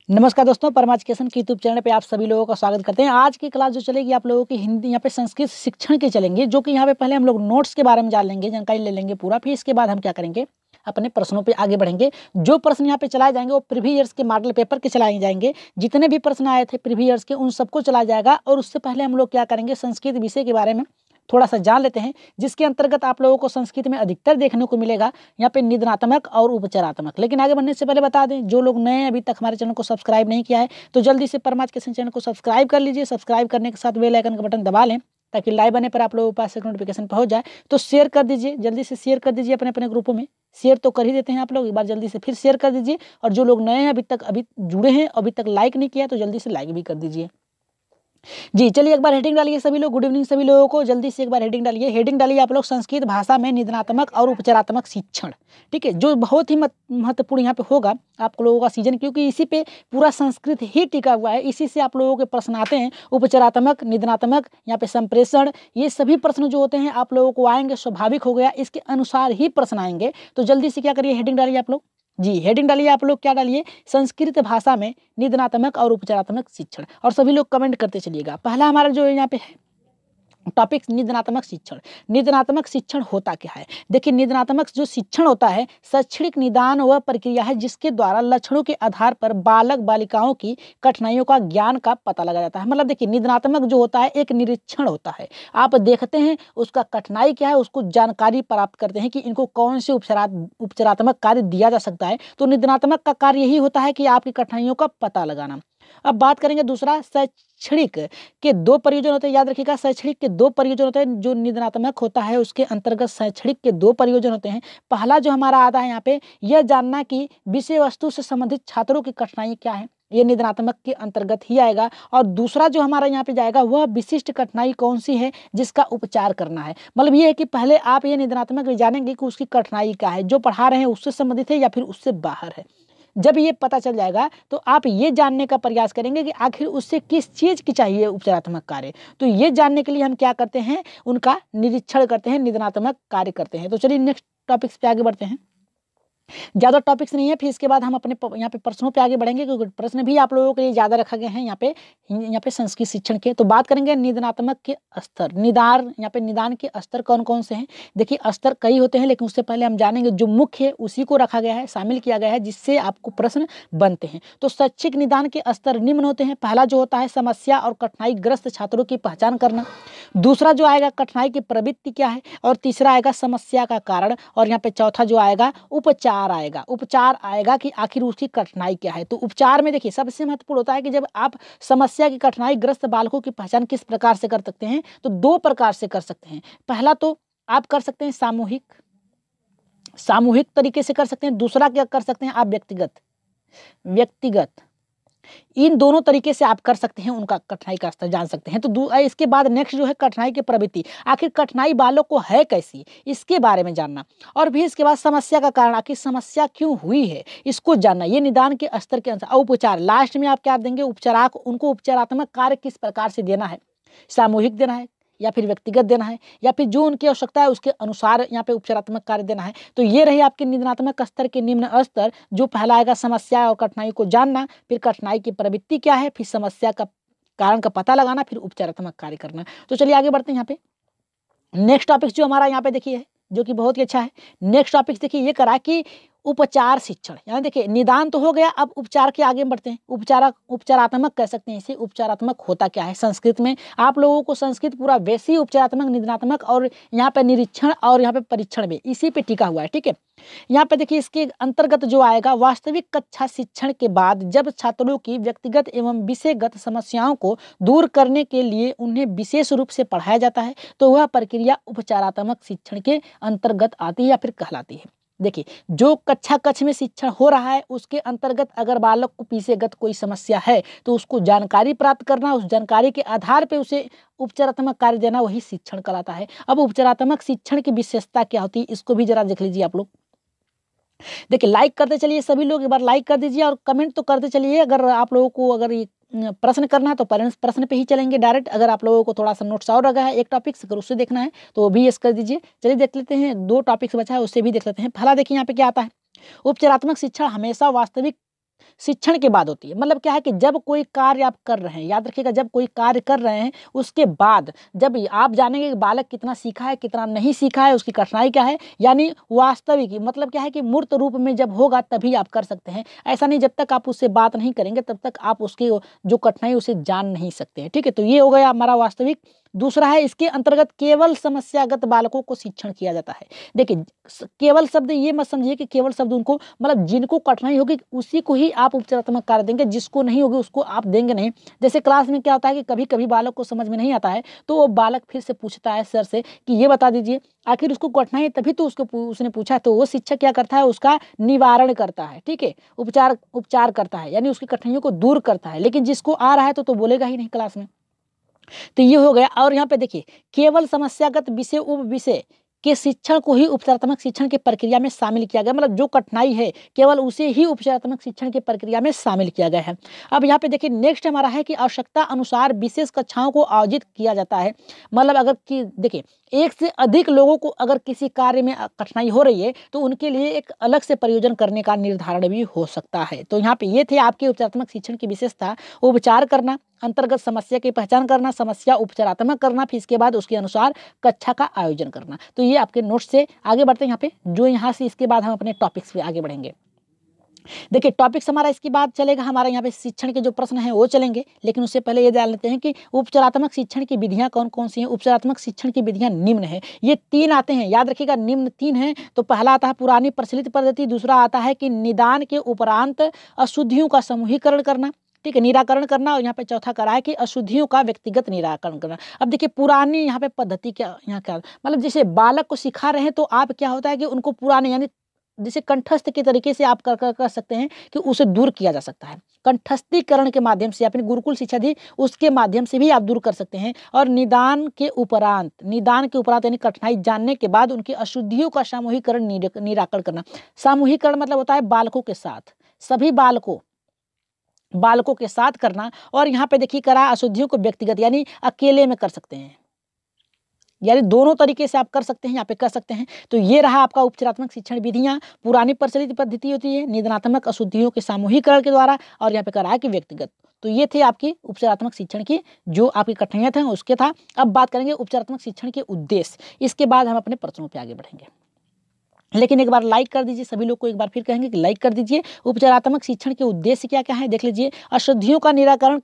नमस्कार दोस्तों, परमा एजुकेशन के यूट्यूब चैनल पे आप सभी लोगों का स्वागत करते हैं। आज की क्लास जो चलेगी आप लोगों की हिंदी यहाँ पे संस्कृत शिक्षण की चलेंगे, जो कि यहाँ पे पहले हम लोग नोट्स के बारे में जान लेंगे, जानकारी ले लेंगे पूरा। फिर इसके बाद हम क्या करेंगे, अपने प्रश्नों पे आगे बढ़ेंगे। जो प्रश्न यहाँ पे चलाए जाएंगे वो प्रीवियस ईयर्स के मॉडल पेपर के चलाए जाएंगे। जितने भी प्रश्न आए थे प्रीवियस ईयर्स के उन सबको चलाया जाएगा। और उससे पहले हम लोग क्या करेंगे, संस्कृत विषय के बारे में थोड़ा सा जान लेते हैं, जिसके अंतर्गत आप लोगों को संस्कृत में अधिकतर देखने को मिलेगा यहाँ पे निदानात्मक और उपचारात्मक। लेकिन आगे बढ़ने से पहले बता दें, जो लोग नए अभी तक हमारे चैनल को सब्सक्राइब नहीं किया है तो जल्दी से परमा एजुकेशन चैनल को सब्सक्राइब कर लीजिए। सब्सक्राइब करने के साथ बेल आइकन का बटन दबा लें ताकि लाइव आने पर आप लोगों के पास एक नोटिफिकेशन पहुंच जाए। तो शेयर कर दीजिए, जल्दी से शेयर कर दीजिए अपने अपने ग्रुपों में। शेयर तो कर ही देते हैं आप लोग, एक बार जल्दी से फिर शेयर कर दीजिए। और जो लोग नए हैं अभी जुड़े हैं अभी तक लाइक नहीं किया तो जल्दी से लाइक भी कर दीजिए। जी चलिए, एक बार हेडिंग डालिए सभी लोग। गुड इवनिंग सभी लोगों को। जल्दी से एक बार हेडिंग डालिए। हेडिंग डालिए आप लोग, संस्कृत भाषा में निदानात्मक और उपचारात्मक शिक्षण। ठीक है, जो बहुत ही महत्वपूर्ण यहाँ पे होगा आप लोगों का सीजन, क्योंकि इसी पे पूरा संस्कृत ही टिका हुआ है। इसी से आप लोगों के प्रश्न आते हैं। उपचारात्मक, निदानात्मक, यहाँ पे संप्रेषण, ये सभी प्रश्न जो होते हैं आप लोगों को आएंगे। स्वाभाविक हो गया, इसके अनुसार ही प्रश्न आएंगे। तो जल्दी से क्या करिए, हेडिंग डालिए आप लोग। जी हेडिंग डालिए आप लोग, क्या डालिए, संस्कृत भाषा में निदानात्मक और उपचारात्मक शिक्षण। और सभी लोग कमेंट करते चलिएगा। पहला हमारा जो यहाँ पे है टॉपिक निदानात्मक शिक्षण। निदानात्मक शिक्षण होता क्या है? देखिए, निदानात्मक जो शिक्षण होता है शैक्षणिक निदान वह प्रक्रिया है जिसके द्वारा लक्षणों के आधार पर बालक बालिकाओं की कठिनाइयों का ज्ञान का पता लगाया जाता है। मतलब देखिए, निदानात्मक जो होता है एक निरीक्षण होता है। आप देखते हैं उसका कठिनाई क्या है, उसको जानकारी प्राप्त करते हैं कि इनको कौन से उपचारात्मक कार्य दिया जा सकता है। तो निदानात्मक का कार्य यही होता है कि आपकी कठिनाइयों का पता लगाना। अब बात करेंगे दूसरा, शैक्षणिक के दो प्रयोजन होते हैं। याद रखिएगा, शैक्षणिक के दो प्रयोजन होते हैं। जो निदानात्मक होता है उसके अंतर्गत शैक्षणिक के दो प्रयोजन होते हैं। पहला जो हमारा आता है यहाँ पे, यह जानना कि विषय वस्तु से संबंधित छात्रों की कठिनाई क्या है, ये निदानात्मक के अंतर्गत ही आएगा। और दूसरा जो हमारा यहाँ पे जाएगा वह विशिष्ट कठिनाई कौन सी है जिसका उपचार करना है। मतलब ये है कि पहले आप ये निदानात्मक में जानेंगे कि उसकी कठिनाई क्या है, जो पढ़ा रहे हैं उससे संबंधित है या फिर उससे बाहर है। जब ये पता चल जाएगा तो आप ये जानने का प्रयास करेंगे कि आखिर उससे किस चीज की चाहिए उपचारात्मक कार्य। तो ये जानने के लिए हम क्या करते हैं, उनका निरीक्षण करते हैं, निदानात्मक कार्य करते हैं। तो चलिए नेक्स्ट टॉपिक्स पे आगे बढ़ते हैं। ज़्यादा टॉपिक्स नहीं है, फिर इसके बाद हम अपने यहाँ पे प्रश्नों पे आगे बढ़ेंगे, क्योंकि प्रश्न भी आप लोगों के लिए ज़्यादा रखा गया है यहाँ पे संस्कृत शिक्षण के। तो बात करेंगे निदानात्मक के स्तर। यहाँ पे निदान के स्तर कौन कौन से हैं। देखिए, स्तर कई होते हैं, लेकिन उससे पहले हम जानेंगे जो मुख्य है उसी को रखा गया है, शामिल किया गया है, जिससे आपको प्रश्न बनते हैं। तो शैक्षिक निदान के स्तर निम्न होते हैं। पहला जो होता है समस्या और कठिनाई ग्रस्त छात्रों की पहचान करना। दूसरा जो आएगा कठिनाई की प्रवृत्ति क्या है। और तीसरा आएगा समस्या का कारण। और यहाँ पे चौथा जो आएगा उपचार आएगा। उपचार आएगा कि आखिर उसकी कठिनाई क्या है। तो उपचार में देखिए सबसे महत्वपूर्ण होता है कि जब आप समस्या की कठिनाई ग्रस्त बालकों की पहचान किस प्रकार से कर सकते हैं, तो दो प्रकार से कर सकते हैं। पहला तो आप कर सकते हैं सामूहिक तरीके से कर सकते हैं। दूसरा क्या कर सकते हैं आप, व्यक्तिगत। इन दोनों तरीके से आप कर सकते हैं, उनका कठिनाई का स्तर जान सकते हैं। तो इसके बाद नेक्स्ट जो है कठिनाई की प्रवृत्ति, आखिर कठिनाई बालक को है कैसी, इसके बारे में जानना। और भी इसके बाद समस्या का कारण, आखिर समस्या क्यों हुई है, इसको जानना। ये निदान के स्तर के अनुसार। उपचार लास्ट में आप क्या देंगे, उनको उपचारात्मक कार्य किस प्रकार से देना है, सामूहिक देना है या फिर व्यक्तिगत देना है, या फिर जो उनकी आवश्यकता है उसके अनुसार यहाँ पे उपचारात्मक कार्य देना है। तो ये रही आपके निदानात्मक स्तर के निम्न स्तर। जो पहला आएगा समस्या और कठिनाई को जानना, फिर कठिनाई की प्रवृत्ति क्या है, फिर समस्या का कारण का पता लगाना, फिर उपचारात्मक कार्य करना। तो चलिए आगे बढ़ते हैं। यहाँ पे नेक्स्ट टॉपिक जो हमारा यहाँ पे देखिए है, जो कि बहुत ही अच्छा है। नेक्स्ट टॉपिक देखिए ये करा कि उपचार शिक्षण। यहाँ देखिए निदान तो हो गया, अब उपचार के आगे बढ़ते हैं। उपचारात्मक कह सकते हैं इसे। उपचारात्मक होता क्या है संस्कृत में, आप लोगों को संस्कृत पूरा वैसे ही उपचारात्मक, निदानात्मक और यहाँ पे निरीक्षण और यहाँ पे परीक्षण में इसी पे टिका हुआ है। ठीक है, यहाँ पे देखिए इसके अंतर्गत जो आएगा, वास्तविक कक्षा शिक्षण के बाद जब छात्रों की व्यक्तिगत एवं विषयगत समस्याओं को दूर करने के लिए उन्हें विशेष रूप से पढ़ाया जाता है, तो वह प्रक्रिया उपचारात्मक शिक्षण के अंतर्गत आती है या फिर कहलाती है। देखिए, जो कक्ष में शिक्षण हो रहा है उसके अंतर्गत अगर बालक को विषयगत कोई समस्या है तो उसको जानकारी प्राप्त करना, उस जानकारी के आधार पे उसे उपचारात्मक कार्य देना, वही शिक्षण कहलाता है। अब उपचारात्मक शिक्षण की विशेषता क्या होती है, इसको भी जरा देख लीजिए आप लोग। देखिए, लाइक करते चलिए सभी लोग, एक बार लाइक कर दीजिए और कमेंट तो करते चलिए। अगर आप लोगों को अगर ये प्रश्न करना है तो प्रश्न पे ही चलेंगे डायरेक्ट। अगर आप लोगों को थोड़ा सा नोट्स और लगा है एक टॉपिक अगर उससे देखना है तो वो भी यस कर दीजिए। चलिए देख लेते हैं, 2 टॉपिक्स बचा है उससे भी देख लेते हैं। पहला देखिए यहाँ पे क्या आता है, उपचारात्मक शिक्षा हमेशा वास्तविक शिक्षण के बाद होती है। मतलब क्या है कि जब कोई कार्य आप कर रहे हैं, याद रखिएगा, जब कोई कार्य कर रहे हैं उसके बाद जब आप जानेंगे कि बालक कितना सीखा है, कितना नहीं सीखा है, उसकी कठिनाई क्या है, यानी वास्तविक मतलब क्या है कि मूर्त रूप में जब होगा तभी आप कर सकते हैं। ऐसा नहीं जब तक आप उससे बात नहीं करेंगे तब तक आप उसकी जो कठिनाई उसे जान नहीं सकते हैं। ठीक है, तो ये हो गया हमारा वास्तविक। दूसरा है इसके अंतर्गत केवल समस्यागत बालकों को शिक्षण किया जाता है। देखिए केवल शब्द ये मत समझिए कि केवल शब्द उनको, मतलब जिनको कठिनाई होगी उसी को ही आप उपचारात्मक कार्य देंगे, जिसको नहीं होगी उसको आप देंगे नहीं। जैसे क्लास में क्या होता है कि कभी कभी बालक को समझ में नहीं आता है तो वो बालक फिर से पूछता है सर से कि ये बता दीजिए, आखिर उसको कठिनाई है तभी तो उसने पूछा है। तो वो शिक्षक क्या करता है, उसका निवारण करता है। ठीक है, उपचार करता है, यानी उसकी कठिनाइयों को दूर करता है। लेकिन जिसको आ रहा है तो बोलेगा ही नहीं क्लास में। तो ये हो गया। और यहाँ पे देखिए केवल समस्यागत विषय उप विषय के शिक्षण को ही उपचारात्मक शिक्षण की प्रक्रिया में शामिल किया गया। मतलब जो कठिनाई है केवल उसे ही उपचारात्मक शिक्षण की प्रक्रिया में शामिल किया गया है। अब यहाँ पे देखिए नेक्स्ट हमारा है कि आवश्यकता अनुसार विशेष कक्षाओं को आयोजित किया जाता है। मतलब अगर कि देखिए एक से अधिक लोगों को अगर किसी कार्य में कठिनाई हो रही है तो उनके लिए एक अलग से प्रयोजन करने का निर्धारण भी हो सकता है। तो यहाँ पे ये थे आपके उपचारात्मक शिक्षण की विशेषता। उपचार करना, अंतर्गत समस्या की पहचान करना, समस्या उपचारात्मक करना, फिर इसके बाद उसके अनुसार कक्षा का आयोजन करना। तो ये आपके नोट्स से आगे बढ़ते हैं यहाँ पे, जो यहाँ से इसके बाद हम अपने टॉपिक्स पे आगे बढ़ेंगे। देखिए टॉपिक्स हमारा इसके बाद चलेगा, हमारा यहाँ पे शिक्षण के जो प्रश्न हैं वो चलेंगे। लेकिन उससे पहले ये जान लेते हैं कि उपचारात्मक शिक्षण की विधियां कौन कौन सी हैं। उपचारात्मक शिक्षण की विधियां निम्न है, ये 3 आते हैं, याद रखिएगा निम्न 3 हैं। तो पहला आता है पुरानी प्रचलित पद्धति, दूसरा आता है कि निदान के उपरांत अशुद्धियों का समूहीकरण करना, ठीक है, निराकरण करना, और यहाँ पे चौथा करा है कि अशुद्धियों का व्यक्तिगत निराकरण करना। अब देखिए पुरानी यहाँ पे पद्धति क्या, यहाँ क्या मतलब जैसे बालक को सिखा रहे हैं तो आप क्या होता है कि उनको पुराने यानी जैसे कंठस्थ के तरीके से आप कर सकते हैं कि उसे दूर किया जा सकता है। कंठस्थीकरण के माध्यम से अपनी गुरुकुल शिक्षा दी उसके माध्यम से भी आप दूर कर सकते हैं। और निदान के उपरांत यानी कठिनाई जानने के बाद उनकी अशुद्धियों का सामूहिकरण निराकरण करना। सामूहिकरण मतलब होता है बालकों के साथ, सभी बालकों के साथ करना। और यहाँ पे देखिए करा अशुद्धियों को व्यक्तिगत यानी अकेले में कर सकते हैं, यानी दोनों तरीके से आप कर सकते हैं, यहाँ पे कर सकते हैं। तो ये रहा आपका उपचारात्मक शिक्षण विधियां। पुरानी प्रचलित पद्धति होती है निदानात्मक अशुद्धियों के सामूहिकरण के द्वारा, और यहाँ पे करा है कि व्यक्तिगत। तो ये थे आपकी उपचारात्मक शिक्षण की जो आपकी कठिनाइयां थे उसके था। अब बात करेंगे उपचारात्मक शिक्षण के उद्देश्य, इसके बाद हम अपने प्रश्नों पे आगे बढ़ेंगे। लेकिन एक बार लाइक कर दीजिए, सभी लोग को एक बार फिर कहेंगे कि लाइक कर दीजिए। उपचारात्मक शिक्षण के उद्देश्य क्या क्या है देख लीजिए। अशुद्धियों का निराकरण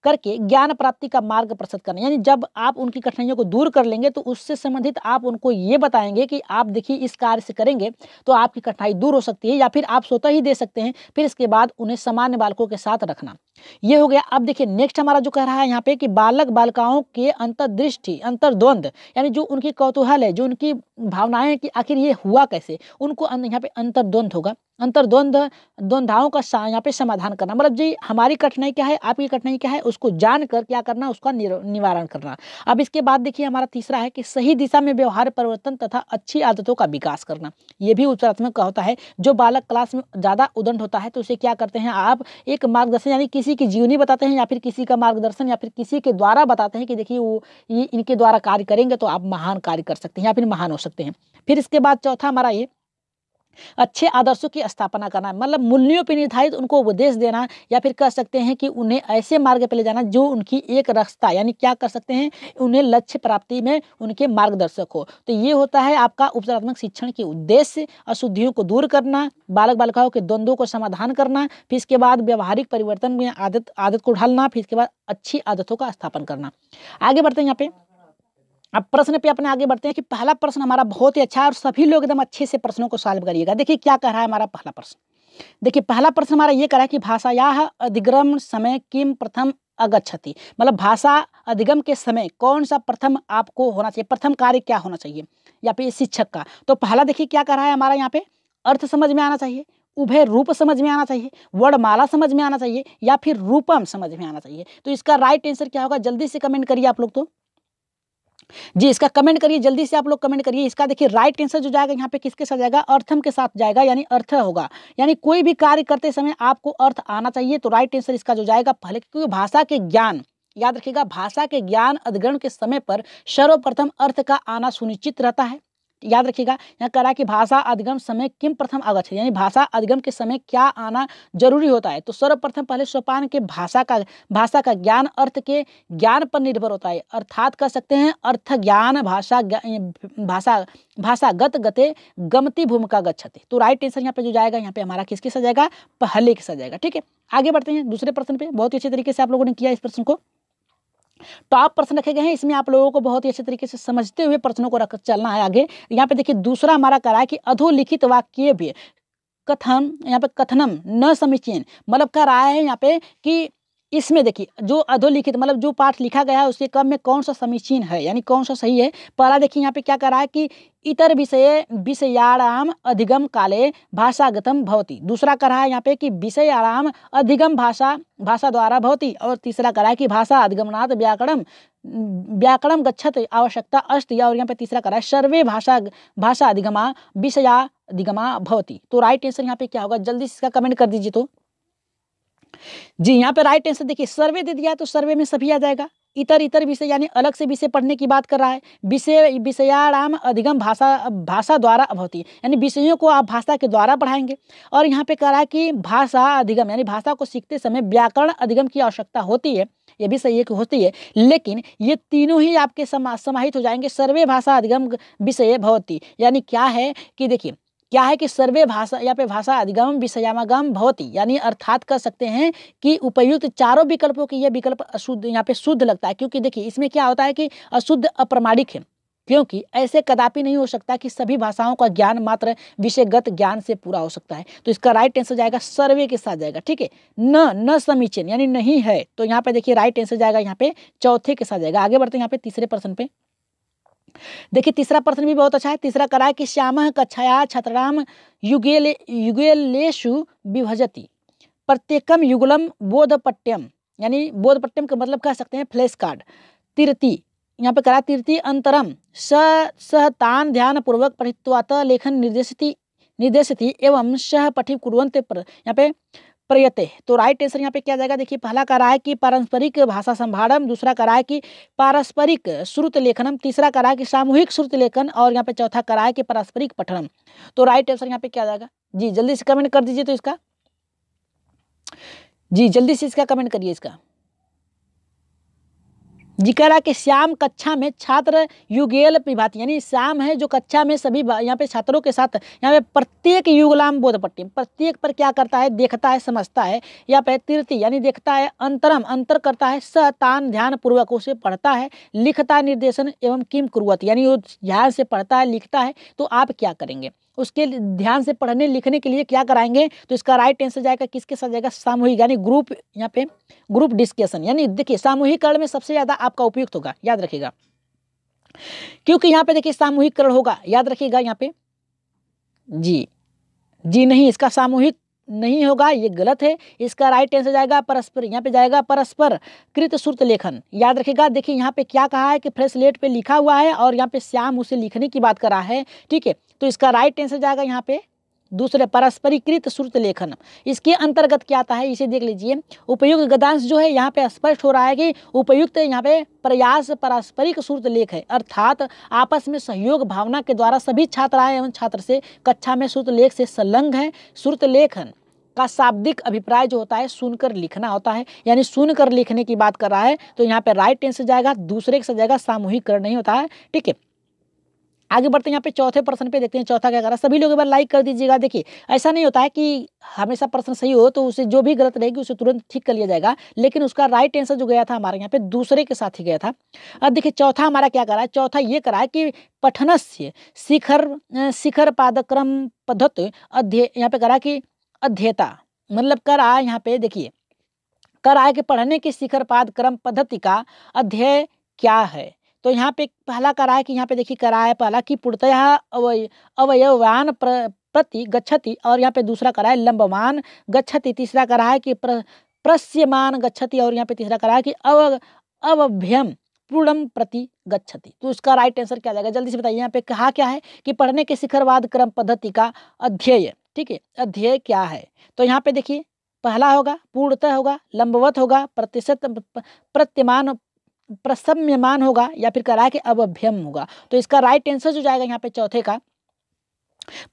करके ज्ञान प्राप्ति का मार्ग प्रशस्त करना, यानी जब आप उनकी कठिनाइयों को दूर कर लेंगे तो उससे संबंधित आप उनको ये बताएंगे कि आप देखिए इस कार्य से करेंगे तो आपकी कठिनाई दूर हो सकती है, या फिर आप स्वतः ही दे सकते हैं। फिर इसके बाद उन्हें सामान्य बालकों के साथ रखना, ये हो गया। अब देखिए नेक्स्ट हमारा जो कह रहा है यहाँ पे कि बालक बालिकाओं के अंतर्दृष्टि अंतर्द्वंद, यानी जो उनकी कौतूहल है, जो उनकी भावनाएं कि आखिर ये हुआ कैसे, उनको यहाँ पे अंतर्द्वंद होगा। द्वंद्वाओं का यहाँ पे समाधान करना, मतलब जी हमारी कठिनाई क्या है, आपकी कठिनाई क्या है, उसको जानकर क्या करना, उसका निवारण करना। अब इसके बाद देखिए हमारा तीसरा है कि सही दिशा में व्यवहार परिवर्तन तथा अच्छी आदतों का विकास करना। ये भी उपचारात्मक का होता है। जो बालक क्लास में ज़्यादा उदंड होता है तो उसे क्या करते हैं आप, एक मार्गदर्शन यानी किसी की जीवनी बताते हैं, या फिर किसी का मार्गदर्शन, या फिर किसी के द्वारा बताते हैं कि देखिए वो ये इनके द्वारा कार्य करेंगे तो आप महान कार्य कर सकते हैं या फिर महान हो सकते हैं। फिर इसके बाद चौथा हमारा ये अच्छे आदर्शों की स्थापना करना, मतलब मूल्यों पर निर्धारित उनको उपदेश देना, या फिर कह सकते हैं कि उन्हें ऐसे मार्ग पर ले जाना जो उनकी एक रास्ता, यानी क्या कर सकते हैं, उन्हें लक्ष्य प्राप्ति में उनके मार्गदर्शक हो। तो ये होता है आपका उपचारात्मक शिक्षण के उद्देश्य। अशुद्धियों को दूर करना, बालक बालिकाओं के द्वंद्वों को समाधान करना, फिर इसके बाद व्यवहारिक परिवर्तन में आदत को ढालना, फिर इसके बाद अच्छी आदतों का स्थापन करना। आगे बढ़ते हैं यहाँ पे। अब प्रश्न पे अपने आगे बढ़ते हैं कि पहला प्रश्न हमारा बहुत ही अच्छा है और सभी लोग एकदम अच्छे से प्रश्नों को सॉल्व करिएगा। देखिए क्या कह रहा है हमारा पहला प्रश्न। देखिए पहला प्रश्न हमारा ये कह रहा है कि भाषायाः अधिगम समय किम प्रथम अगच्छति, मतलब भाषा अधिगम के समय कौन सा प्रथम आपको होना चाहिए, प्रथम कार्य क्या होना चाहिए, या फिर शिक्षक का। तो पहला देखिए क्या कह रहा है हमारा यहाँ पे, अर्थ समझ में आना चाहिए, उभय रूप समझ में आना चाहिए, वर्णमाला समझ में आना चाहिए, या फिर रूपम समझ में आना चाहिए। तो इसका राइट आंसर क्या होगा, जल्दी से कमेंट करिए आप लोग। तो जी इसका कमेंट करिए, जल्दी से आप लोग कमेंट करिए। इसका देखिए राइट आंसर जो जाएगा यहाँ पे किसके साथ जाएगा, अर्थम के साथ जाएगा, यानी अर्थ होगा। यानी कोई भी कार्य करते समय आपको अर्थ आना चाहिए। तो राइट आंसर इसका जो जाएगा पहले, क्योंकि भाषा के ज्ञान, याद रखिएगा भाषा के ज्ञान अधिग्रहण के समय पर सर्वप्रथम अर्थ का आना सुनिश्चित रहता है। याद रखिएगा, यहाँ कह रहा है कि भाषा अधिगम समय किम प्रथम आगच्छति, यानी भाषा अधिगम के समय क्या आना जरूरी होता है। तो सर्वप्रथम पहले सोपान के भाषा का ज्ञान अर्थ के ज्ञान पर निर्भर होता है, अर्थात कह सकते हैं अर्थ ज्ञान भाषागत गते गमती भूमिका गच्छति। तो राइट आंसर यहाँ पे जो जाएगा, यहाँ पे हमारा किसके साथ जाएगा, पहले के साथ जाएगा। ठीक है, आगे बढ़ते हैं दूसरे प्रश्न पे। बहुत ही अच्छे तरीके से आप लोगों ने किया इस प्रश्न को, टॉप प्रश्न रखे गए हैं, इसमें आप लोगों को बहुत ही अच्छे तरीके से समझते हुए प्रश्नों को रख चलना है आगे। यहाँ पे देखिए दूसरा हमारा कह रहा है कि अधोलिखित वाक्य भी कथन, यहाँ पे कथनम न समीचीन, मतलब कह रहा है यहाँ पे कि इसमें देखिए जो अधोलिखित मतलब जो पाठ लिखा गया है उसके क्रम में कौन सा समीचीन है, यानी कौन सा सही है। पहला देखिए यहाँ पे क्या कर रहा है कि इतर विषयाणाम अधिगम काले भाषागतम भवति। दूसरा कर रहा है यहाँ पे कि विषयाणाम अधिगम भाषा द्वारा भवति। और तीसरा कर रहा है कि भाषा अधिगमनात् व्याकरणम गच्छत आवश्यकता अस्ति। और यहाँ पे तीसरा कर रहा है सर्वे भाषा अधिगमा विषयाधिगमा भवति। तो राइट आंसर यहाँ पे क्या होगा, जल्दी से इसका कमेंट कर दीजिए। तो जी यहाँ पे राइट आंसर देखिए सर्वे दे दिया है, तो सर्वे में सभी आ जाएगा। इतर विषय यानी अलग से विषय पढ़ने की बात कर रहा है। विषयाणाम अधिगम भाषा द्वारा भवति, यानी विषयों को आप भाषा के द्वारा पढ़ाएंगे। और यहाँ पे कह रहा है कि भाषा अधिगम यानी भाषा को सीखते समय व्याकरण अधिगम की आवश्यकता होती है, ये भी सही है कि होती है, लेकिन ये तीनों ही आपके समाहित हो जाएंगे सर्वे भाषा अधिगम विषय भवति। यानी क्या है कि देखिए क्या है कि सर्वे भाषा यहाँ पे भाषा अधिगम विषयागम भवति, यानी अर्थात कर सकते हैं कि उपयुक्त चारों विकल्पों की यह विकल्प अशुद्ध यहाँ पे शुद्ध लगता है। क्योंकि देखिए इसमें क्या होता है कि अशुद्ध अप्रमाणिक है, क्योंकि ऐसे कदापि नहीं हो सकता कि सभी भाषाओं का ज्ञान मात्र विषयगत ज्ञान से पूरा हो सकता है। तो इसका राइट आंसर जाएगा सर्वे के साथ जाएगा। ठीक है, न समीचीन यानी नहीं है, तो यहाँ पे देखिए राइट आंसर जाएगा यहाँ पे चौथे के साथ जाएगा। आगे बढ़ते हैं यहाँ पे तीसरे प्रश्न पे। देखिए तीसरा प्रश्न भी बहुत अच्छा है। तीसरा करा है कि श्यामः कक्षाया छात्राणां युगलेषु विभजति प्रत्येकम युगलम बोधपट्यम, यानी बोधपट्यम का मतलब कह सकते हैं फ्लैश कार्ड। तीर्ति यहाँ पे करा तीर्ति अंतरम सहतान ध्यान पूर्वक पठित्वात लेखन निर्देशति एवं सह पठि कुर्वन्ते यहाँ पे प्रयते। तो राइट आंसर यहाँ पे क्या जाएगा, देखिए पहला कह रहा है कि पारस्परिक भाषा संभारम, दूसरा कह रहा है कि पारस्परिक श्रुत लेखनम, तीसरा कह रहा है कि सामूहिक श्रुत लेखन, और यहाँ पे चौथा कह रहा है कि पारस्परिक पठनम। तो राइट आंसर यहाँ पे क्या जाएगा, जी जल्दी से कमेंट कर दीजिए। तो इसका जी जल्दी से इसका कमेंट करिए इसका। जी कह रहा है कि श्याम कक्षा में छात्र युगेल विभाति, यानी श्याम है जो कक्षा में सभी यहाँ पे छात्रों के साथ यहाँ पे प्रत्येक युगलाम बोधपट्टी, प्रत्येक पर क्या करता है, देखता है समझता है। यहाँ पे तीर्थी यानी देखता है, अंतरम अंतर करता है, सतान ध्यान पूर्वक उसे पढ़ता है, लिखता निर्देशन एवं किम कुर्वत, यानी वो ध्यान से पढ़ता है लिखता है। तो आप क्या करेंगे, उसके ध्यान से पढ़ने लिखने के लिए क्या कराएंगे। तो इसका राइट आंसर जाएगा किसके साथ जाएगा, सामूहिक यानी ग्रुप, यहाँ पे ग्रुप डिस्कशन। यानी देखिए सामूहिकरण में सबसे ज्यादा आपका उपयुक्त होगा, याद रखिएगा, क्योंकि यहाँ पे देखिए सामूहिकरण होगा, याद रखिएगा यहाँ पे। जी नहीं, इसका सामूहिक नहीं होगा, ये गलत है। इसका राइट आंसर जाएगा परस्पर, यहाँ पे जाएगा परस्पर कृत श्रुत लेखन, याद रखिएगा। देखिए यहाँ पे क्या कहा है कि फ्रेश स्लेट पे लिखा हुआ है और यहाँ पे श्याम उसे लिखने की बात कर रहा है। ठीक है, तो इसका राइट आंसर जाएगा यहाँ पे दूसरे पारस्परिकृत श्रुत लेखन। इसके अंतर्गत क्या आता है, इसे देख लीजिए। उपयुक्त गद्यांश जो है यहाँ पे स्पष्ट हो रहा है कि उपयुक्त यहाँ पे प्रयास पारस्परिक श्रुत लेख है, अर्थात आपस में सहयोग भावना के द्वारा सभी छात्राएं एवं छात्र से कक्षा में श्रुत लेख से संलग्न है। श्रुत लेखन का शाब्दिक अभिप्राय जो होता है सुनकर लिखना होता है, यानी सुनकर लिखने की बात कर रहा है। तो यहाँ पे राइट आंसर जाएगा दूसरे के साथ जाएगा, सामूहिकरण नहीं होता है। ठीक है, आगे बढ़ते हैं यहाँ पे चौथे प्रश्न पे, देखते हैं चौथा क्या कर रहा है। सभी लोग एक बार लाइक कर दीजिएगा। देखिए ऐसा नहीं होता है कि हमेशा प्रश्न सही हो तो उसे जो भी गलत रहेगी उसे तुरंत ठीक कर लिया जाएगा, लेकिन उसका राइट आंसर जो गया था हमारे यहाँ पे दूसरे के साथ ही गया था। अब देखिए चौथा हमारा क्या कर रहा है, चौथा ये करा है कि पठनस्य शिखर पादक्रम पद्धति अध्यय, यहाँ पे करा कि अध्येता, मतलब कर रहा है यहाँ पे देखिए कर रहा है कि पढ़ने की शिखर पाद क्रम पद्धति का अध्यय क्या है। तो यहाँ पे पहला करा है कि यहाँ पे देखिए करा है पहला कि पूर्णतः अवयवान प्रति गच्छति, और यहाँ पे दूसरा करा है लंबमान गच्छति, तीसरा करा है कि प्रस्यमान गच्छति, और यहाँ पे तीसरा करा है कि अवभ्यम पूर्णम प्रति गच्छति। तो उसका राइट आंसर क्या जाएगा, जल्दी से बताइए। यहाँ पे कहा क्या है कि पढ़ने के शिखरवाद क्रम पद्धति का अध्यय। ठीक है, अध्यय क्या है, तो यहाँ पे देखिए पहला होगा पूर्णतः होगा, लंबवत होगा, प्रतिशत प्रत्यमान प्रसम्यमान होगा या फिर कह रहा है कि अवभ्यम होगा। तो इसका राइट आंसर जो जाएगा यहाँ पे चौथे का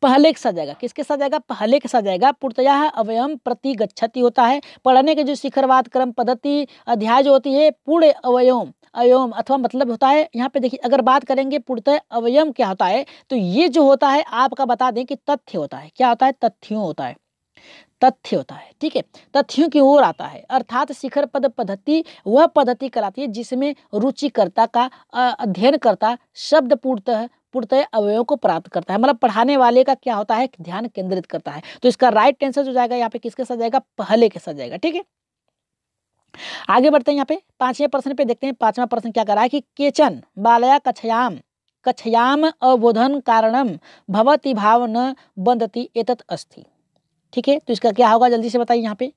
पहले के साथ जाएगा। किसके साथ जाएगा? पहले के साथ जाएगा। पूर्णतया अवयम प्रति गच्छति होता है। पढ़ने के जो शिखरवाद क्रम पद्धति अध्याय जो होती है पूर्ण अवयम अवयम अथवा मतलब होता है। यहाँ पे देखिए अगर बात करेंगे पूर्णतः अवयम क्या होता है तो ये जो होता है आपका बता दें कि तथ्य होता है। क्या होता है? तथ्यों होता है, तथ्य होता है। ठीक है, तथ्यों की ओर आता है। अर्थात शिखर पद पद्धति वह पद्धति कराती है जिसमें रुचिकर्ता का अध्ययन करता शब्द पूर्णतः अवयवों को प्राप्त करता है। मतलब पढ़ाने वाले का क्या होता है? ध्यान केंद्रित करता है। तो इसका राइट आंसर जो जाएगा यहाँ पे किसके साथ जाएगा? पहले के साथ जाएगा। ठीक है, आगे बढ़ते हैं। यहाँ पे 5वें प्रश्न पे देखते हैं। 5वां प्रश्न क्या कर रहा है कि केचन बालया कक्षयाम कक्षयाम अबोधन कारणम भवति भाव न बंधति एतत् अस्ति। ठीक है, तो इसका क्या होगा जल्दी से बताइए। यहाँ पे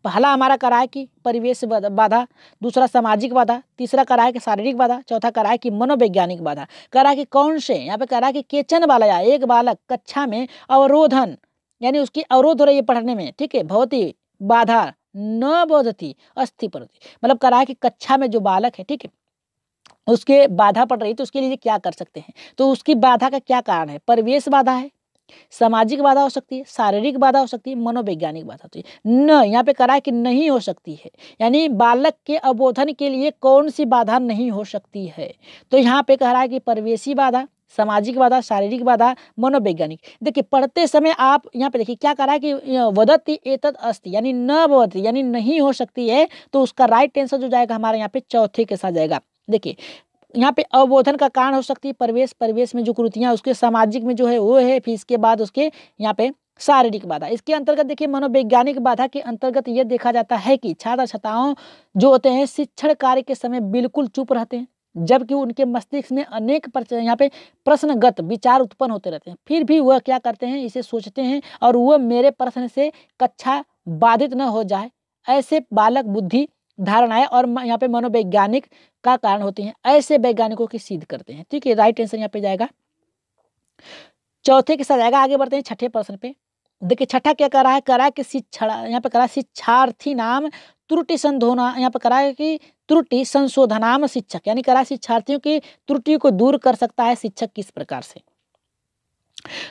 पहला हमारा करा है कि परिवेश बाधा, दूसरा सामाजिक बाधा, तीसरा करा है कि शारीरिक बाधा, चौथा करा है कि मनोवैज्ञानिक बाधा। करा है कि कौन से? यहाँ पे करा है कि केचन बालया एक बालक कक्षा में अवरोधन यानी उसकी अवरोध हो रही है पढ़ने में। ठीक है, भवती बाधा न बोधती अस्थि प्रति मतलब करा है कि कक्षा में जो बालक है, ठीक है, उसके बाधा पड़ रही है तो उसके लिए क्या कर सकते हैं? तो उसकी बाधा का क्या कारण है? परिवेश बाधा है, सामाजिक बाधा हो सकती है, शारीरिक बाधा हो सकती है, मनोवैज्ञानिक बाधा होती है। न यहाँ पे करा है कि नहीं हो सकती है, यानी बालक के अबोधन के लिए कौन सी बाधा नहीं हो सकती है? तो यहाँ पे कह रहा है कि परिवेशी बाधा, सामाजिक बाधा, शारीरिक बाधा, मनोवैज्ञानिक। देखिए पढ़ते समय आप यहाँ पे देखिए क्या कह रहा है कि वदति एतत् अस्ति यानी न वदति यानी नहीं हो सकती है। तो उसका राइट आंसर जो जाएगा हमारे यहाँ पे चौथे के साथ जाएगा। देखिए यहाँ पे अवबोधन का कारण हो सकती है परिवेश में जो कुरीतियां, उसके सामाजिक में जो है वो है, फिर इसके बाद उसके यहाँ पे शारीरिक बाधा। इसके अंतर्गत देखिए मनोवैज्ञानिक बाधा के अंतर्गत ये देखा जाता है कि छात्र छात्राओं जो होते हैं शिक्षण कार्य के समय बिल्कुल चुप रहते हैं, जबकि उनके मस्तिष्क में अनेक यहाँ पे प्रश्नगत विचार उत्पन्न होते रहते हैं। फिर भी वह क्या करते हैं? इसे सोचते हैं और वह मेरे प्रश्न से कक्षा बाधित न हो जाए, ऐसे बालक बुद्धि धारणाएं और यहाँ पे मनोवैज्ञानिक का कारण होती हैं, ऐसे वैज्ञानिकों की सिद्ध करते हैं। ठीक है, राइट आंसर यहाँ पे जाएगा चौथे के साथ जाएगा। आगे बढ़ते हैं छठे प्रश्न पे। देखिए छठा क्या कर रहा है? करा कि शिक्षा यहाँ पे करा शिक्षार्थी नाम त्रुटि संधोना, यहाँ पे करा है कि त्रुटि संशोधनाम शिक्षक, यानी करा शिक्षार्थियों की त्रुटि को दूर कर सकता है शिक्षक किस प्रकार से?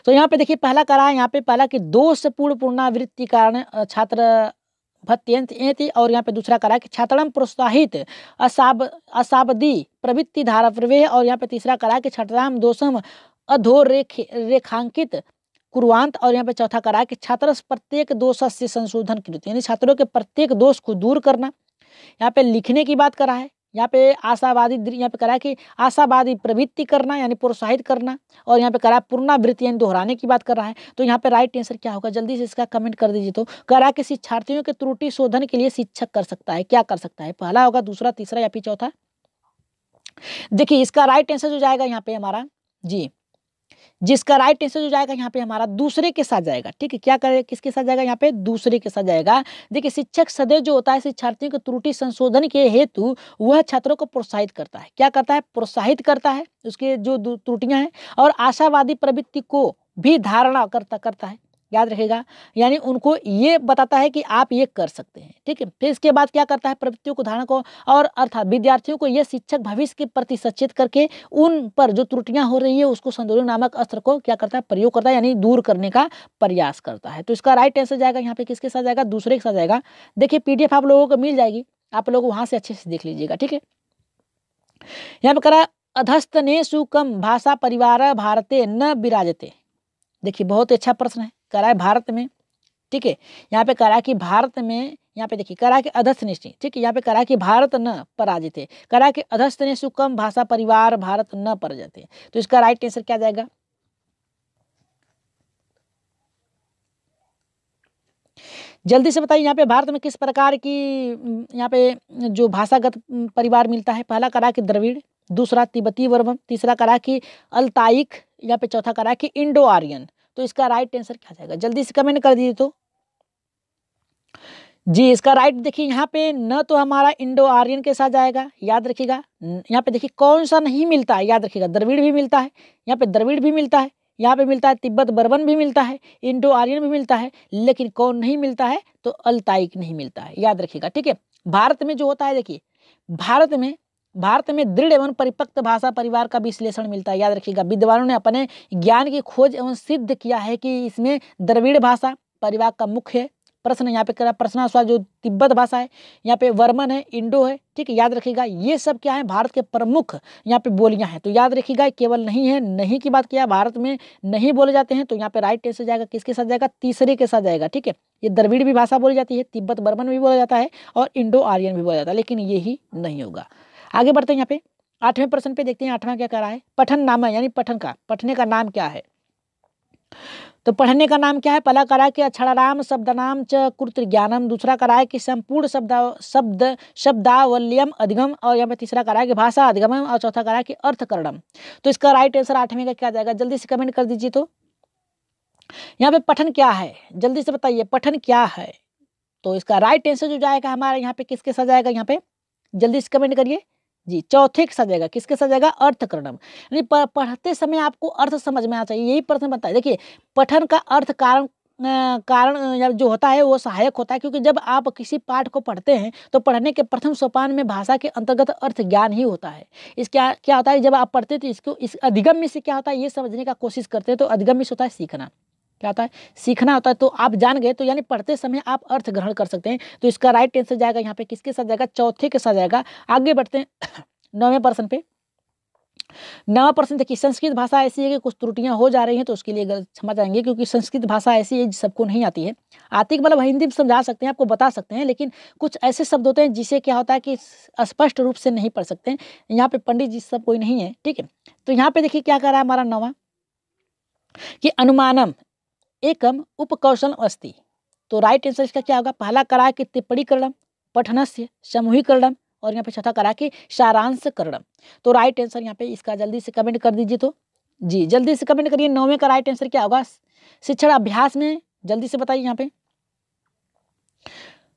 तो यहाँ पे देखिए पहला करा है यहाँ पे पहला कि दोषपूर्ण पुनरावृत्ति कारण छात्र भत्यंत और यहाँ पे दूसरा करा है कि छात्रम प्रोत्साहित असाबदी प्रवृत्ति धारा प्रवेश और यहाँ पे तीसरा करा है कि छात्राम दोषम रेखांकित कुर्वांत और यहाँ पे चौथा करा है कि छात्र प्रत्येक दोष से संशोधन की यानी छात्रों के प्रत्येक दोष को दूर करना। यहाँ पे लिखने की बात करा है, यहाँ पे आशावादी यहाँ पे करा है कि आशावादी प्रवृत्ति करना यानी प्रोत्साहित करना और यहाँ पे करा पुनरावृत्ति यानी दोहराने की बात कर रहा है। तो यहाँ पे राइट आंसर क्या होगा जल्दी से इसका कमेंट कर दीजिए। तो करा कि शिक्षार्थियों के त्रुटि शोधन के लिए शिक्षक कर सकता है, क्या कर सकता है? पहला होगा, दूसरा, तीसरा या फिर चौथा? देखिए इसका राइट आंसर जो जाएगा यहाँ पे हमारा जिसका राइट आंसर जो जाएगा यहाँ पे हमारा दूसरे के साथ जाएगा। ठीक है, क्या करे किसके साथ जाएगा? यहाँ पे दूसरे के साथ जाएगा। देखिए शिक्षक सदैव जो होता है शिक्षार्थियों के त्रुटि संशोधन के हेतु वह छात्रों को प्रोत्साहित करता है। क्या करता है? प्रोत्साहित करता है उसके जो त्रुटियां हैं और आशावादी प्रवृत्ति को भी धारणा करता है, याद रखेगा, यानी उनको ये बताता है कि आप ये कर सकते हैं। ठीक है, फिर इसके बाद क्या करता है? प्रवृत्तियों को धारण को और अर्थात विद्यार्थियों को ये शिक्षक भविष्य के प्रति सचेत करके उन पर जो त्रुटियां हो रही है उसको संतुलन नामक अस्त्र को क्या करता है? प्रयोग करता है, यानी दूर करने का प्रयास करता है। तो इसका राइट आंसर जाएगा यहाँ पे किसके साथ जाएगा? दूसरे के साथ जाएगा। देखिए पीडीएफ आप लोगों को मिल जाएगी, आप लोग वहां से अच्छे से देख लीजिएगा। ठीक है, यहाँ पे करा अधस्तने सुकम भाषा परिवार भारते न विराजते। देखिए बहुत अच्छा प्रश्न है, करा है भारत में। ठीक है, यहाँ पे करा कि भारत में, यहाँ पे देखिए करा कि अधस्थ निश्चय। ठीक है, यहाँ पे करा कि भारत न पराजित, करा कि अधस्थ ने सुकम भाषा परिवार भारत न पराजित। तो इसका राइट आंसर क्या जाएगा? जल्दी से बताइए यहाँ पे भारत में किस प्रकार की यहाँ पे जो भाषागत परिवार मिलता है? पहला करा कि द्रविड़, दूसरा तिब्बती वर्मन, तीसरा करा कि अल्ताइक, यहाँ पे चौथा करा कि इंडो आर्यन। तो इसका राइट आंसर क्या जाएगा? जल्दी से कमेंट कर दीजिए। तो जी इसका राइट देखिए यहाँ पे न तो हमारा इंडो आर्यन के साथ जाएगा, याद रखिएगा। यहाँ पे देखिए कौन सा नहीं मिलता है, याद रखिएगा, द्रविड़ भी मिलता है, यहाँ पे द्रविड़ भी मिलता है, यहाँ पे मिलता है तिब्बत बर्मन भी मिलता है, इंडो आर्यन भी मिलता है, लेकिन कौन नहीं मिलता है? तो अल्ताइक नहीं मिलता है, याद रखिएगा। ठीक है, भारत में जो होता है देखिए भारत में भारत में दृढ़ एवं परिपक्व भाषा परिवार का विश्लेषण मिलता है। याद रखिएगा, विद्वानों ने अपने ज्ञान की खोज एवं सिद्ध किया है कि इसमें द्रविड़ भाषा परिवार का मुख्य है। प्रश्न यहाँ पे करा, प्रश्नानुसार जो तिब्बत भाषा है, यहाँ पे वर्मन है, इंडो है, ठीक है। याद रखिएगा ये सब क्या है, भारत के प्रमुख यहाँ पे बोलियां हैं। तो याद रखिएगा केवल नहीं है, नहीं की बात किया, भारत में नहीं बोले जाते हैं, तो यहाँ पे राइट आंसर जाएगा किसके साथ जाएगा, तीसरे के साथ जाएगा, ठीक है। ये द्रविड़ भी भाषा बोली जाती है, तिब्बत बर्मन भी बोला जाता है और इंडो आर्यन भी बोला जाता है, लेकिन ये ही नहीं होगा। आगे बढ़ते हैं यहाँ पे 8वें प्रश्न पे, देखते हैं 8वां क्या कह रहा है। पठन नाम है, यानी पठन का, पढ़ने का नाम क्या है। तो पढ़ने का नाम क्या है, पहला करा है कि अक्षराणाम शब्दनाम च कृत ज्ञानम, दूसरा करा है कि संपूर्ण शब्दावल्यम अधिगम, और यहाँ पे तीसरा करा है कि भाषा अधिगमम, और चौथा करा है कि अर्थकरणम। तो इसका राइट आंसर 8वें का क्या जाएगा, जल्दी से कमेंट कर दीजिए। तो यहाँ पे पठन क्या है, जल्दी से बताइए पठन क्या है। तो इसका राइट आंसर जो जाएगा हमारे यहाँ पे किसके साथ जाएगा, यहाँ पे जल्दी से कमेंट करिए जी, चौथे के साथ जाएगा, किसके साथ जाएगा, अर्थकरणम। यानी पढ़ते समय आपको अर्थ समझ में आना चाहिए, यही प्रश्न बनता है। देखिए पठन का अर्थ कारण जो होता है वो सहायक होता है, क्योंकि जब आप किसी पाठ को पढ़ते हैं तो पढ़ने के प्रथम सोपान में भाषा के अंतर्गत अर्थ ज्ञान ही होता है। इस क्या होता है, जब आप पढ़ते हैं तो इसको इस अधिगम्य से क्या होता है ये समझने का कोशिश करते हैं। तो अधिगम्य से होता है सीखना, क्या होता है, सीखना होता है। तो आप जान गए, तो यानी पढ़ते समय आप अर्थ ग्रहण कर सकते हैं। तो इसका राइट आंसर जाएगा यहाँ पे किसके साथ जाएगा, चौथे के साथ जाएगा। आगे बढ़ते हैं 9वें प्रश्न पे। 9वां प्रश्न देखिए, संस्कृत भाषा ऐसी है कि कुछ त्रुटियां हो जा रही हैं, तो उसके लिए क्षमा चाहेंगे, क्योंकि संस्कृत भाषा ऐसी है सबको नहीं आती है। आती है मतलब हिंदी में समझा सकते हैं, आपको बता सकते हैं, लेकिन कुछ ऐसे शब्द होते हैं जिसे क्या होता है कि स्पष्ट रूप से नहीं पढ़ सकते हैं। यहाँ पे पंडित जी सब कोई नहीं है, ठीक है। तो यहाँ पे देखिए क्या कर रहा है हमारा 9वां, कि अनुमानम एकम उपकौशल अस्ति। तो राइट आंसर इसका क्या होगा, पहला करा कि टिप्पणीकरणम, पठनस्य समूहीकरणम, और यहाँ पे चौथा करा कि सारांश करणम। तो राइट आंसर यहाँ पे इसका जल्दी से कमेंट कर दीजिए। तो जी जल्दी से कमेंट करिए, 9वें का राइट आंसर क्या होगा शिक्षण अभ्यास में, जल्दी से बताइए यहाँ पे,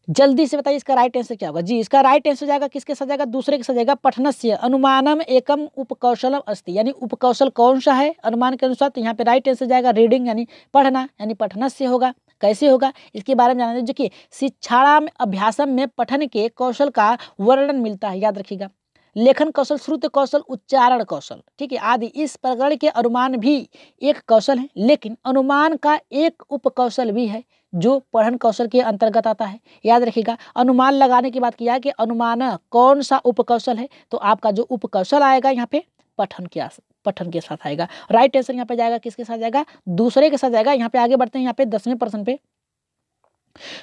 जल्दी से बताइए इसका राइट आंसर क्या होगा। जी इसका राइट आंसर जाएगा किसके साथ जाएगा, दूसरे के साथ जाएगा, पठनस्य अनुमानम एकम उपकौशलम अस्ति, यानी उपकौशल कौन सा है अनुमान के अनुसार। तो यहाँ पे राइट आंसर जाएगा रीडिंग, यानी पढ़ना, यानी पठनस्य होगा। कैसे होगा इसके बारे में जानना है। देखिए शिक्षाणाम अभ्यासम में पठन के कौशल का वर्णन मिलता है। याद रखिएगा, लेखन कौशल, श्रुत कौशल, उच्चारण कौशल, ठीक है, आदि। इस प्रकरण के अनुमान भी एक कौशल है, लेकिन अनुमान का एक उपकौशल भी है जो पठन कौशल के अंतर्गत आता है। याद रखिएगा, अनुमान लगाने की बात किया है कि अनुमान कौन सा उपकौशल है, तो आपका जो उपकौशल आएगा यहाँ पे पठन के साथ आएगा। राइट आंसर यहाँ पे जाएगा किसके साथ जाएगा, दूसरे के साथ जाएगा। यहाँ पे आगे बढ़ते हैं, यहाँ पे 10वें प्रश्न पे,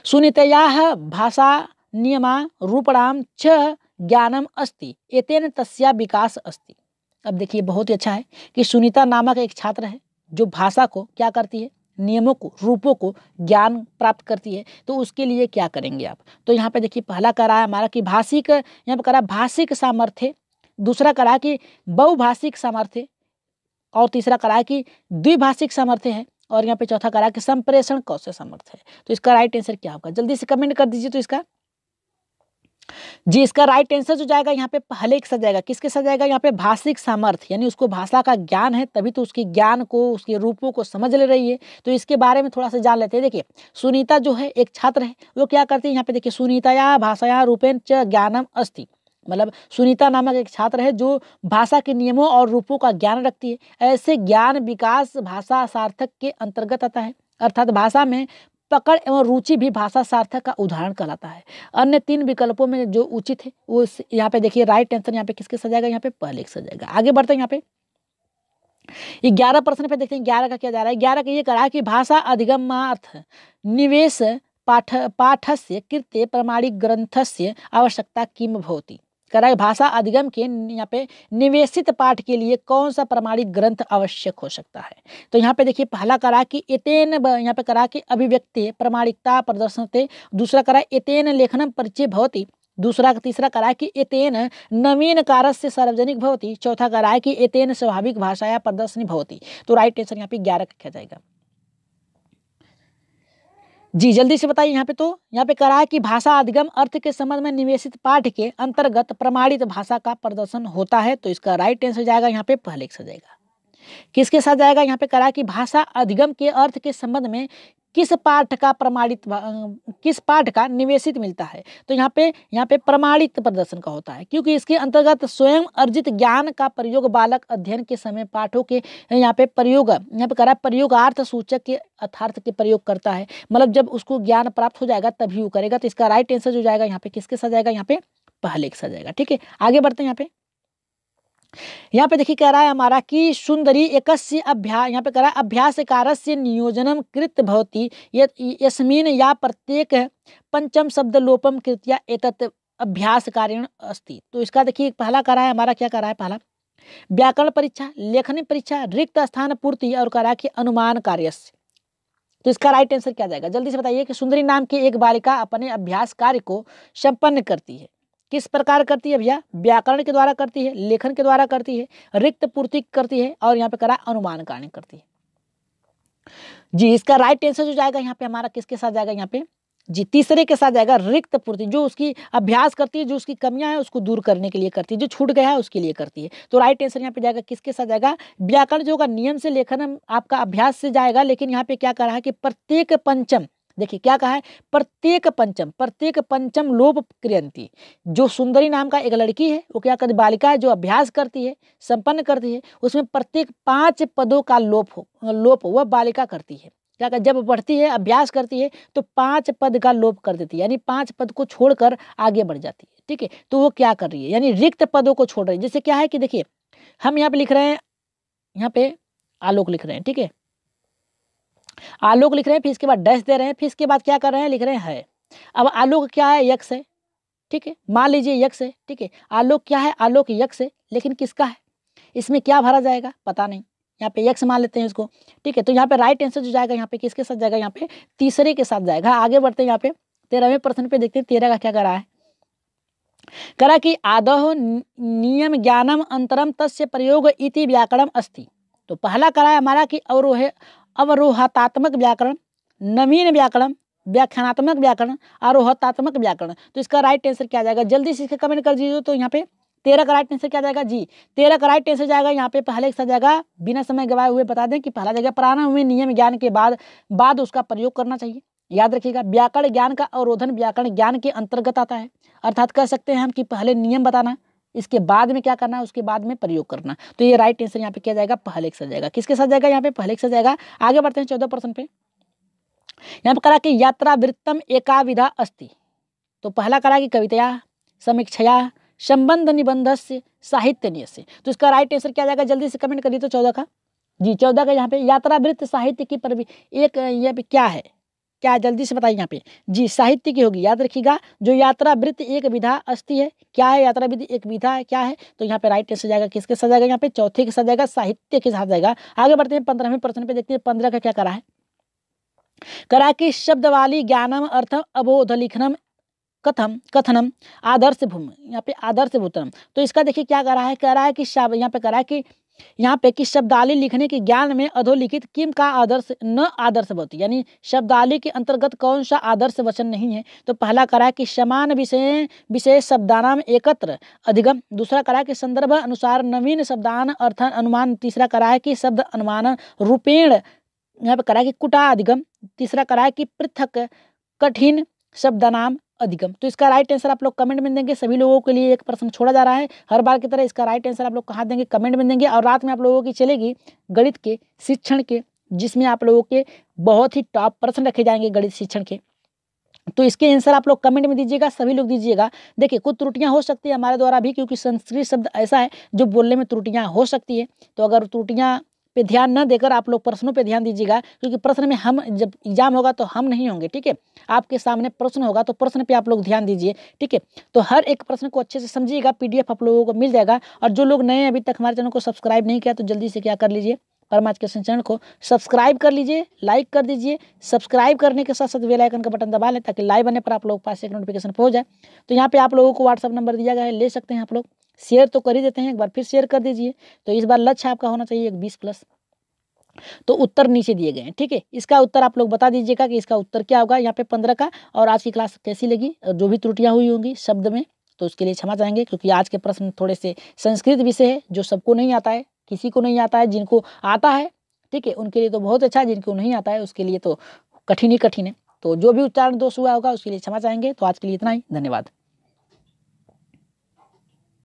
सुनीतयाः भाषा नियमा रूपणाम च ज्ञानम अस्ति एतेन तस्या विकास अस्ति। अब देखिए बहुत ही अच्छा है कि सुनीता नामक एक छात्र है जो भाषा को क्या करती है, नियमों को, रूपों को ज्ञान प्राप्त करती है। तो उसके लिए क्या करेंगे आप। तो यहाँ पे देखिए पहला करा है हमारा कि भाषिक, यहाँ पे करा भाषिक सामर्थ्य, दूसरा करा कि बहुभाषिक सामर्थ्य, और तीसरा करा कि द्विभाषिक सामर्थ्य है, और यहाँ पे चौथा करा कि संप्रेषण कौशल सामर्थ्य है। तो इसका राइट आंसर क्या होगा, जल्दी से कमेंट कर दीजिए। तो इसका जी इसका राइट आंसर जो जाएगा यहाँ पे पहले के साथ जाएगा, किसके साथ जाएगा, यहाँ पे भाषिक सामर्थ्य, यानी उसको भाषा का ज्ञान है, तभी तो उसके ज्ञान को, उसके रूपों को समझ ले रही है। तो इसके बारे में थोड़ा सा जान लेते हैं। देखिए सुनीता जो है एक छात्र है, वो क्या करती है, यहाँ पे देखिए सुनीताया भाषाया रूपेण च ज्ञानम अस्ति, मतलब सुनीता नामक एक छात्र है जो भाषा के नियमों और रूपों का ज्ञान रखती है। ऐसे ज्ञान विकास भाषा सार्थक के अंतर्गत आता है, अर्थात भाषा में पकड़ एवं रुचि भी भाषा सार्थक का उदाहरण कहलाता है। अन्य 3 विकल्पों में जो उचित है वो यहाँ पे देखिए राइट आंसर यहाँ पे किसके साथ जाएगा, यहाँ पे पहले के साथ जाएगा। आगे बढ़ते हैं, यहाँ पे 11 प्रश्न पे देखते हैं 11 का क्या जा रहा है। 11 का ये करा है कि भाषा अधिगमार्थ निवेश पाठस्य कृते प्रमाणिक ग्रंथस्य आवश्यकता किम भवति। करा भाषा अधिगम के यहाँ पे निवेशित पाठ के लिए कौन सा प्रमाणिक ग्रंथ आवश्यक हो सकता है। तो यहाँ पे देखिए पहला करा कि एतेन, यहाँ पे करा कि अभिव्यक्ति प्रमाणिकता प्रदर्शनते, दूसरा करा एतेन लेखनम परिचय भवति, तीसरा करा कि एतेन नवीन कारस्य सार्वजनिक भवति, चौथा करा कि एतेन स्वाभाविक भाषाया प्रदर्शनी भवति। तो राइट आंसर यहाँ पे 11 का जाएगा। जी जल्दी से बताइए यहाँ पे। तो यहाँ पे करा है कि भाषा अधिगम अर्थ के संबंध में निवेशित पाठ के अंतर्गत प्रमाणित भाषा का प्रदर्शन होता है। तो इसका राइट आंसर जाएगा यहाँ पे पहले से जाएगा। किसके साथ जाएगा, यहाँ पे करा कि भाषा अधिगम के अर्थ के संबंध में किस पाठ का किस पाठ का निवेशित मिलता है। तो यहाँ पे प्रमाणित प्रदर्शन का होता है, क्योंकि इसके अंतर्गत स्वयं अर्जित ज्ञान का प्रयोग बालक अध्ययन के समय पाठों के यहाँ पे करा प्रयोगार्थ सूचक के अर्थार्थ के प्रयोग करता है। मतलब जब उसको ज्ञान प्राप्त हो जाएगा तभी वो करेगा। तो इसका राइट आंसर जो जाएगा यहाँ पे किसके साथ जाएगा, यहाँ पे पहले के साथ जाएगा। ठीक है, आगे बढ़ते हैं। यहाँ पे देखिए कह रहा है हमारा कि सुंदरी एकस्य अभ्यास, यहाँ पे कह रहा है अभ्यास कारस्य नियोजनम कृत भवति यस्मिन् या प्रत्येक पंचम शब्द लोपम कृत्या एतत् अभ्यास कारेण अस्ति। तो इसका देखिए पहला कह रहा है हमारा, क्या कह रहा है, पहला व्याकरण परीक्षा, लेखनी परीक्षा, रिक्त स्थान पूर्ति और कह रहा है कि अनुमान कार्यस्य। तो इसका राइट आंसर क्या जाएगा, जल्दी से बताइए। कि सुंदरी नाम की एक बालिका अपने अभ्यास कार्य को संपन्न करती है। किस प्रकार करती है भैया, व्याकरण के द्वारा करती है, लेखन के द्वारा करती है, रिक्त पूर्ति करती है और यहाँ पे करा अनुमान कार्य करती है। जी इसका राइट आंसर जो जाएगा यहाँ पे हमारा किसके साथ जाएगा, यहाँ पे जी तीसरे के साथ जाएगा। रिक्त पूर्ति, जो उसकी अभ्यास करती है, जो उसकी कमियां हैं उसको दूर करने के लिए करती है, जो छूट गया है उसके लिए करती है। तो राइट आंसर यहाँ पे जाएगा किसके साथ जाएगा, व्याकरण जो होगा नियम से, लेखन आपका अभ्यास से जाएगा। लेकिन यहाँ पे क्या कह रहा है कि प्रत्येक पंचम, देखिए क्या कहा है, प्रत्येक पंचम लोप क्रियंती। जो सुंदरी नाम का एक लड़की है वो क्या करती, बालिका है, जो अभ्यास करती है, संपन्न करती है, उसमें प्रत्येक 5 पदों का लोप वह बालिका करती है। क्या कर, जब पढ़ती है, अभ्यास करती है तो 5 पद का लोप कर देती है, यानी 5 पद को छोड़कर आगे बढ़ जाती है। ठीक है, तो वो क्या कर रही है, यानी रिक्त पदों को छोड़ रही है। जैसे क्या है कि देखिए हम यहाँ पे लिख रहे हैं, यहाँ पे आलोक लिख रहे हैं, ठीक है, आलोक लिख रहे हैं, फिर इसके बाद डैश दे रहे हैं, फिर इसके बाद क्या कर रहे हैं, लिख रहे हैं है। अब आलोक क्या है, यक्ष है, ठीक है, मान लीजिए यक्ष है, ठीक है, आलोक क्या है, आलोक यक्ष है, लेकिन किसका है, इसमें क्या भरा जाएगा पता नहीं, यहाँ पे यक्ष मान लेते हैं इसको। ठीक है, तो यहाँ पे राइट आंसर जो जाएगा यहाँ पे किसके साथ जाएगा, यहाँ पे तीसरे के साथ जाएगा। आगे बढ़ते हैं, यहाँ पे 13वें प्रश्न पे देखते हैं 13 का क्या कर रहा है। करा कि आदौ नियम ज्ञानम अंतरम तस्य प्रयोग इति व्याकरणम अस्ति। तो पहला करा है हमारा कि अवरोहात्मक व्याकरण, नवीन व्याकरण, व्याख्यानात्मक व्याकरण, आरोहात्मक व्याकरण। तो इसका राइट आंसर क्या जाएगा, जल्दी से इसके कमेंट कर दीजिए। तो यहाँ पे 13 का राइट आंसर क्या जाएगा, जी 13 का राइट आंसर जाएगा यहाँ पे पहले के साथ जाएगा। बिना समय गवाए हुए बता दें कि पहला जाएगा प्रारंभ में नियम ज्ञान के बाद उसका प्रयोग करना चाहिए। याद रखिएगा, व्याकरण ज्ञान का अवरोधन व्याकरण ज्ञान के अंतर्गत आता है। अर्थात कह सकते हैं हम कि पहले नियम बताना, इसके बाद में क्या करना है, उसके बाद में प्रयोग करना। तो ये राइट आंसर यहाँ पे क्या जाएगा, पहले के साथ जाएगा। किसके साथ जाएगा, यहाँ पे पहले के साथ जाएगा। आगे बढ़ते हैं 14 प्रश्न पे। यहाँ पे करा कि यात्रा वृत्तम एकाविधा अस्ति। तो पहला करा कि कवितया, समीक्षया, संबंध निबंधस्य, साहित्य न्यास्य। तो इसका राइट आंसर क्या जाएगा, जल्दी से कमेंट करिए। तो 14 का, जी 14 का यहाँ पे यात्रा वृत्त साहित्य की एक यहाँ पे क्या है, क्या जल्दी से बताइए यहाँ पे, जी साहित्य की होगी। याद रखिएगा, जो यात्रा वृत्त एक विधा अस्ति है, क्या है, यात्रा वृत्त एक विधा है, क्या है, तो यहाँ पे राइट आंसर जाएगा किसके साथ जाएगा, यहाँ पे चौथे के साथ जाएगा, साहित्य के साथ जाएगा। आगे बढ़ते हैं 15वें प्रश्न पे, देखते हैं 15 का क्या करा है। करा कि शब्द वाली ज्ञानम अर्थम अबोध लिखनम कथनम आदर्श भूमि, यहाँ पे आदर्श भूतनम। तो इसका देखिए क्या कह रहा है, कह रहा है कि यहाँ पे कह रहा है कि शब्दावली लिखने के ज्ञान में अधोलिखित किम का आदर्श न आदर्श होती, यानी शब्दावली के अंतर्गत कौन सा आदर्श वचन नहीं है। तो पहला करा है कि समान विशेष शब्दानाम एकत्र अधिगम, दूसरा करा है कि संदर्भ अनुसार नवीन शब्दान अर्थ अनुमान, तीसरा करा है कि शब्द अनुमान रूपेण, यहाँ पे करा है कि कुटा अधिगम, तीसरा करा है कि पृथक कठिन शब्दानाम अधिगम। तो इसका राइट आंसर आप लोग कमेंट में देंगे। सभी लोगों के लिए एक प्रश्न छोड़ा जा रहा है हर बार की तरह। इसका राइट आंसर आप लोग कहाँ देंगे, कमेंट में देंगे। और रात में आप लोगों की चलेगी गणित के शिक्षण के, जिसमें आप लोगों के बहुत ही टॉप प्रश्न रखे जाएंगे गणित शिक्षण के। तो इसके आंसर आप लोग कमेंट में दीजिएगा, सभी लोग दीजिएगा। देखिए कुछ त्रुटियां हो सकती है हमारे द्वारा भी, क्योंकि संस्कृत शब्द ऐसा है जो बोलने में त्रुटियां हो सकती है। तो अगर त्रुटियां पे ध्यान न देकर आप लोग प्रश्नों पे ध्यान दीजिएगा, क्योंकि प्रश्न में हम जब एग्जाम होगा तो हम नहीं होंगे, ठीक है, आपके सामने प्रश्न होगा तो प्रश्न पे आप लोग ध्यान दीजिए, ठीक है। तो हर एक प्रश्न को अच्छे से समझिएगा, PDF आप लोगों को मिल जाएगा। और जो लोग नए अभी तक हमारे चैनल को सब्सक्राइब नहीं किया तो जल्दी से क्या कर लीजिए, परम एजुकेशन चैनल को सब्सक्राइब कर लीजिए, लाइक कर दीजिए। सब्सक्राइब करने के साथ साथ बेल आइकन का बटन दबा लें ताकि लाइव आने पर आप लोग पास एक नोटिफिकेशन पहुंच जाए। तो यहाँ पे आप लोगों को व्हाट्सअप नंबर दिया गया है, ले सकते हैं आप लोग। शेयर तो कर ही देते हैं, एक बार फिर शेयर कर दीजिए। तो इस बार लक्ष्य आपका होना चाहिए 20+। तो उत्तर नीचे दिए गए हैं, ठीक है। इसका उत्तर आप लोग बता दीजिएगा कि इसका उत्तर क्या होगा यहाँ पे 15 का। और आज की क्लास कैसी लगी, जो भी त्रुटियां हुई होंगी शब्द में तो उसके लिए क्षमा चाहेंगे, क्योंकि आज के प्रश्न थोड़े से संस्कृत विषय है जो सबको नहीं आता है, किसी को नहीं आता है। जिनको आता है, ठीक है, उनके लिए तो बहुत अच्छा है, जिनको नहीं आता है उसके लिए तो कठिन ही कठिन है। तो जो भी उच्चारण दोष हुआ होगा उसके लिए क्षमा चाहेंगे। तो आज के लिए इतना ही, धन्यवाद।